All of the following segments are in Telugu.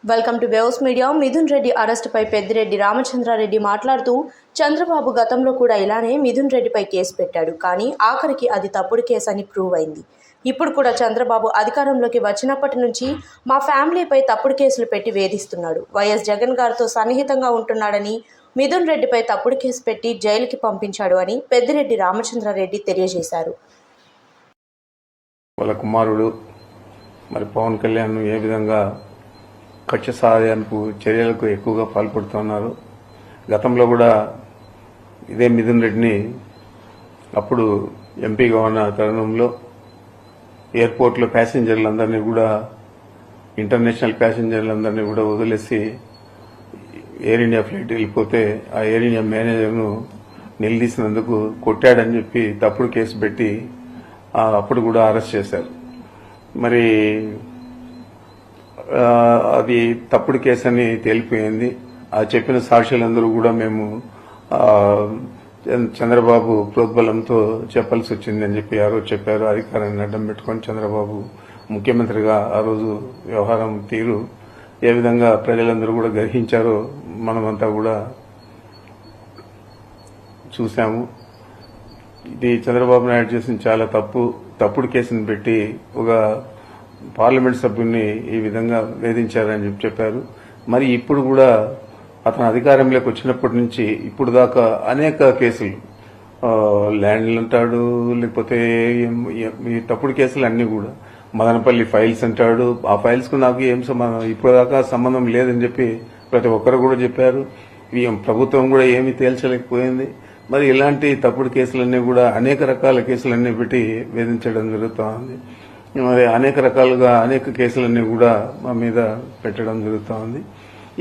Welcome to Waves Media. Mithun Reddy అరెస్టుపై పెద్దిరెడ్డి రామచంద్రారెడ్డి మాట్లాడుతూ చంద్రబాబు గతంలో కూడా ఇలానే మిథున్ రెడ్డిపై కేసు పెట్టాడు, కానీ ఆఖరికి అది తప్పుడు కేసు అని ప్రూవ్ అయింది. ఇప్పుడు కూడా చంద్రబాబు అధికారంలోకి వచ్చినప్పటి నుంచి మా ఫ్యామిలీపై తప్పుడు కేసులు పెట్టి వేధిస్తున్నాడు. వైఎస్ జగన్ గారితో సన్నిహితంగా ఉంటున్నాడని, మిథున్ రెడ్డిపై తప్పుడు కేసు పెట్టి జైలుకి పంపించాడు అని పెద్దిరెడ్డి రామచంద్రారెడ్డి తెలియజేశారు. వాళ్ళ కుమారుడు మరి పవన్ కళ్యాణ్ ఏ విధంగా కక్ష సాధనకు చర్యలకు ఎక్కువగా పాల్పడుతున్నారు. గతంలో కూడా ఇదే మిథున్ రెడ్డిని అప్పుడు ఎంపీగా ఉన్న తరుణంలో ఎయిర్పోర్ట్లో ప్యాసింజర్లందరినీ కూడా, ఇంటర్నేషనల్ ప్యాసింజర్లందరినీ కూడా వదిలేసి ఎయిర్ ఇండియా ఫ్లైట్ వెళ్ళిపోతే ఆ ఎయిర్ ఇండియా మేనేజర్ను నిలదీసినందుకు కొట్టాడని చెప్పి తప్పుడు కేసు పెట్టి అప్పుడు కూడా అరెస్ట్ చేశారు. మరి అది తప్పుడు కేసు అని తేలిపోయింది. ఆ చెప్పిన సాక్షులందరూ కూడా మేము చంద్రబాబు ప్రోద్బలంతో చెప్పాల్సి వచ్చిందని చెప్పి ఆ రోజు చెప్పారు. అధికారాన్ని అడ్డం పెట్టుకొని చంద్రబాబు ముఖ్యమంత్రిగా ఆ రోజు వ్యవహారం తీరు ఏ విధంగా ప్రజలందరూ కూడా గ్రహించారో మనమంతా కూడా చూశాము. ఇది చంద్రబాబు నాయుడు చేసిన చాలా తప్పుడు కేసును పెట్టి ఒక పార్లమెంట్ సభ్యుడిని ఈ విధంగా వేధించారని చెప్పారు. మరి ఇప్పుడు కూడా అతను అధికారంలోకి వచ్చినప్పటి నుంచి ఇప్పుడు దాకా అనేక కేసులు, ల్యాండ్లు అంటాడు, లేకపోతే ఈ తప్పుడు కేసులు అన్నీ కూడా, మదనపల్లి ఫైల్స్ అంటాడు. ఆ ఫైల్స్ కు నాకు ఏం సంబంధం, ఇప్పుడు దాకా సంబంధం లేదని చెప్పి ప్రతి ఒక్కరు కూడా చెప్పారు. ప్రభుత్వం కూడా ఏమీ తేల్చలేకపోయింది. మరి ఇలాంటి తప్పుడు కేసులన్నీ కూడా అనేక రకాల కేసులన్నీ పెట్టి వేధించడం జరుగుతోంది. మరి అనేక రకాలుగా అనేక కేసులన్నీ కూడా మా మీద పెట్టడం జరుగుతోంది.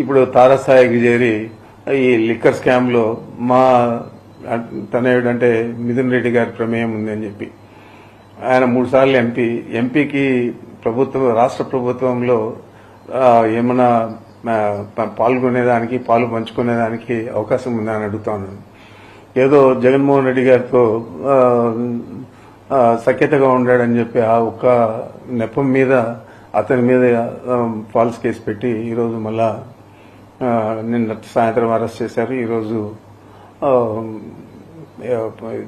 ఇప్పుడు తారస్థాయికి చేరి ఈ లిక్కర్ స్కామ్ లో మా తనయుడు అంటే మిథున్ రెడ్డి గారి ప్రమేయం ఉందని చెప్పి ఆయన 3 సార్లు ఎంపీకి రాష్ట్ర ప్రభుత్వంలో ఏమైనా పాల్గొనేదానికి, పాలు పంచుకునేదానికి అవకాశం ఉందని అడుగుతాను. ఏదో జగన్మోహన్ రెడ్డి గారితో సఖ్యతగా ఉండాడని చెప్పి ఆ ఒక్క నెపం మీద అతని మీద ఫాల్స్ కేసు పెట్టి ఈరోజు మళ్ళా నిన్న సాయంత్రం అరెస్ట్ చేశారు. ఈరోజు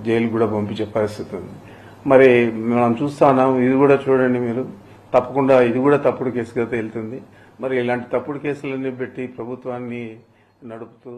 జైలు కూడా పంపించే పరిస్థితి ఉంది. మరి మనం చూస్తా ఉన్నాం. ఇది కూడా చూడండి మీరు, తప్పకుండా ఇది కూడా తప్పుడు కేసుగా తేలుతుంది. మరి ఇలాంటి తప్పుడు కేసులన్నీ పెట్టి ప్రభుత్వాన్ని నడుపుతూ